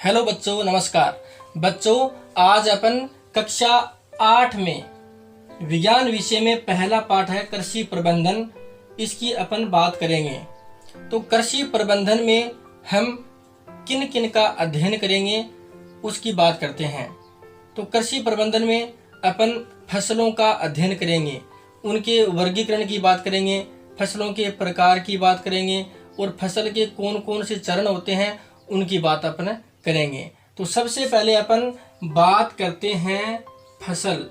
Hello बच्चों, नमस्कार। बच्चों, आज अपन कक्षा 8 में विज्ञान विषय में पहला पाठ है कृषि प्रबंधन। इसकी अपन बात करेंगे। तो कृषि प्रबंधन में हम किन किन का अध्ययन करेंगे उसकी बात करते हैं। तो कृषि प्रबंधन में अपन फसलों का अध्ययन करेंगे, उनके वर्गीकरण की बात करेंगे, फसलों के प्रकार की बात करेंगे और फसल के कौन कौन से चरण होते हैं उनकी बात अपन करेंगे। तो सबसे पहले अपन बात करते हैं फसल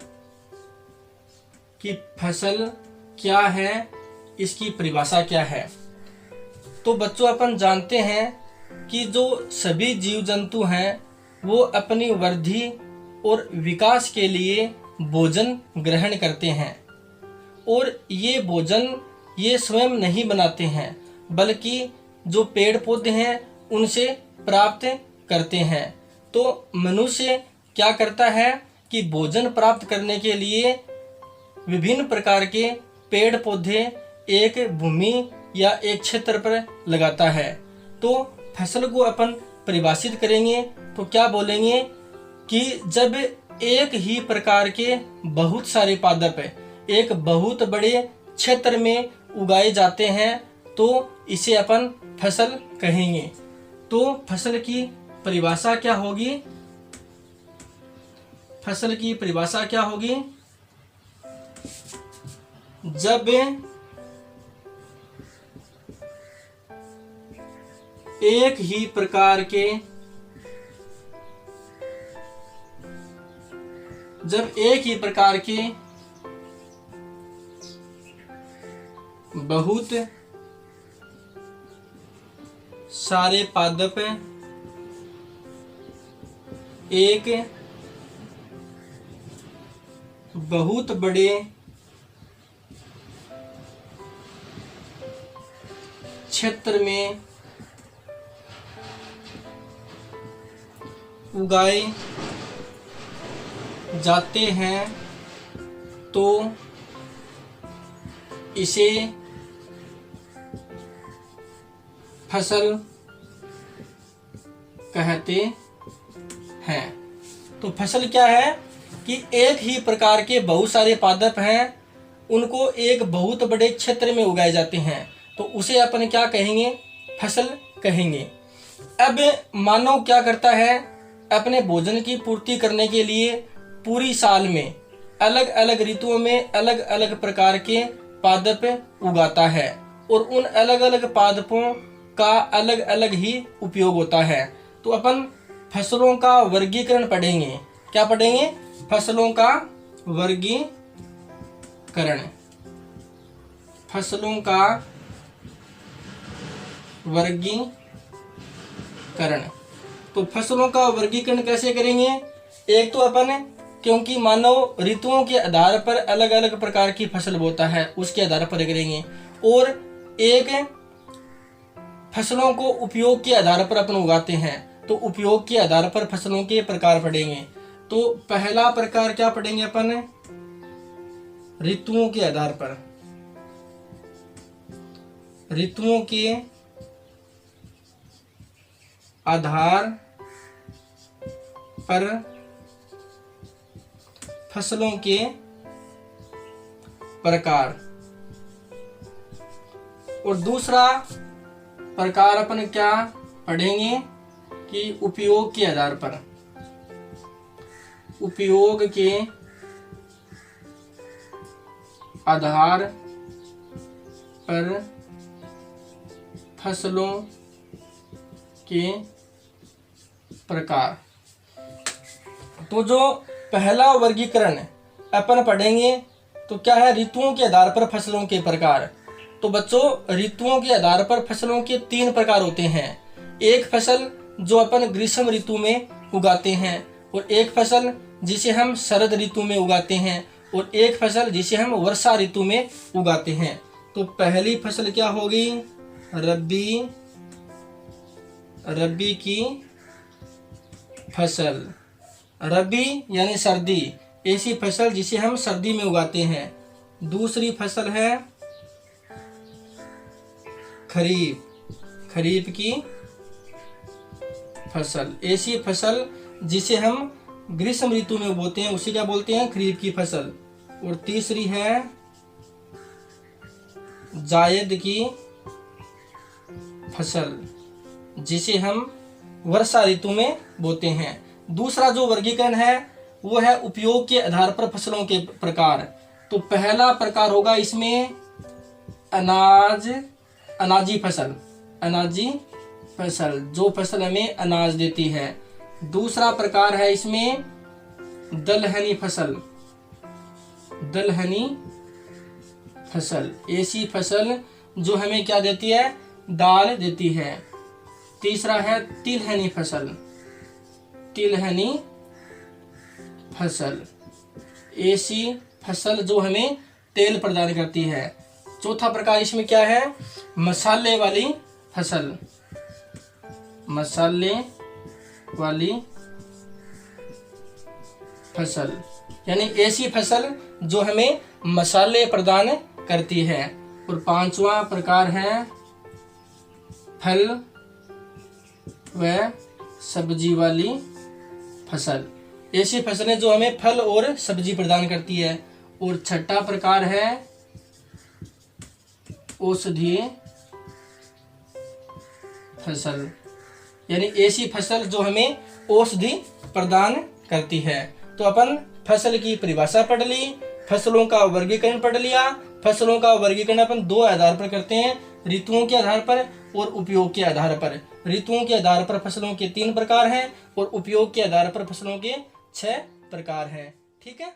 की। फसल क्या है, इसकी परिभाषा क्या है। तो बच्चों, अपन जानते हैं कि जो सभी जीव जंतु हैं वो अपनी वृद्धि और विकास के लिए भोजन ग्रहण करते हैं और ये भोजन ये स्वयं नहीं बनाते हैं बल्कि जो पेड़ पौधे हैं उनसे प्राप्त करते हैं। तो मनुष्य क्या करता है कि भोजन प्राप्त करने के लिए विभिन्न प्रकार के पेड़ पौधे एक भूमि या एक क्षेत्र पर लगाता है। तो फसल को अपन परिभाषित करेंगे तो क्या बोलेंगे कि जब एक ही प्रकार के बहुत सारे पादप एक बहुत बड़े क्षेत्र में उगाए जाते हैं तो इसे अपन फसल कहेंगे। तो फसल की परिभाषा क्या होगी? फसल की परिभाषा क्या होगी? जब एक ही प्रकार के बहुत सारे पादप एक बहुत बड़े क्षेत्र में उगाए जाते हैं तो इसे फसल कहते हैं। तो फसल क्या है कि एक ही प्रकार के बहुत सारे पादप हैं, उनको एक बहुत बड़े क्षेत्र में उगाए जाते हैं तो उसे अपन क्या कहेंगे? फसल कहेंगे। अब मानव क्या करता है? अपने भोजन की पूर्ति करने के लिए पूरी साल में अलग अलग ऋतुओं में अलग अलग प्रकार के पादप उगाता है और उन अलग अलग पादपों का अलग अलग ही उपयोग होता है। तो अपन फसलों का वर्गीकरण पढ़ेंगे। क्या पढ़ेंगे? फसलों का वर्गीकरण। फसलों का वर्गीकरण। तो फसलों का वर्गीकरण कैसे करेंगे? एक तो अपन, क्योंकि मानव ऋतुओं के आधार पर अलग अलग प्रकार की फसल बोता है उसके आधार पर करेंगे, और एक फसलों को उपयोग के आधार पर अपन उगाते हैं तो उपयोग के आधार पर फसलों के प्रकार पढ़ेंगे। तो पहला प्रकार क्या पढ़ेंगे अपन? ऋतुओं के आधार पर। ऋतुओं के आधार पर फसलों के प्रकार। और दूसरा प्रकार अपन क्या पढ़ेंगे कि उपयोग के आधार पर। उपयोग के आधार पर फसलों के प्रकार। तो जो पहला वर्गीकरण अपन पढ़ेंगे तो क्या है? ऋतुओं के आधार पर फसलों के प्रकार। तो बच्चों, ऋतुओं के आधार पर फसलों के 3 प्रकार होते हैं। एक फसल जो अपन ग्रीष्म ऋतु में उगाते हैं, और एक फसल जिसे हम शरद ऋतु में उगाते हैं, और एक फसल जिसे हम वर्षा ऋतु में उगाते हैं। तो पहली फसल क्या होगी? रबी की फसल। रबी यानी सर्दी, ऐसी फसल जिसे हम सर्दी में उगाते हैं। दूसरी फसल है खरीफ, खरीफ की फसल। ऐसी फसल जिसे हम ग्रीष्म ऋतु में बोते हैं उसे क्या बोलते हैं? खरीफ की फसल। और तीसरी है जायद की फसल जिसे हम वर्षा ऋतु में बोते हैं। दूसरा जो वर्गीकरण है वो है उपयोग के आधार पर फसलों के प्रकार। तो पहला प्रकार होगा इसमें अनाजी फसल, अनाजी फसल जो फसल हमें अनाज देती है। दूसरा प्रकार है इसमें दलहनी फसल, दलहनी फसल ऐसी फसल जो हमें क्या देती है? दाल देती है। तीसरा है तिलहनी फसल, तिलहनी फसल ऐसी फसल जो हमें तेल प्रदान करती है। चौथा प्रकार इसमें क्या है? मसाले वाली फसल, मसाले वाली फसल यानी ऐसी फसल जो हमें मसाले प्रदान करती है। और पांचवा प्रकार है फल व सब्जी वाली फसल, ऐसी फसलें जो हमें फल और सब्जी प्रदान करती है। और छठा प्रकार है औषधीय फसल यानी ऐसी फसल जो हमें औषधि प्रदान करती है। तो अपन फसल की परिभाषा पढ़ ली, फसलों का वर्गीकरण पढ़ लिया। फसलों का वर्गीकरण अपन दो आधार पर करते हैं, ऋतुओं के आधार पर और उपयोग के आधार पर। ऋतुओं के आधार पर फसलों के 3 प्रकार हैं और उपयोग के आधार पर फसलों के 6 प्रकार हैं। ठीक है।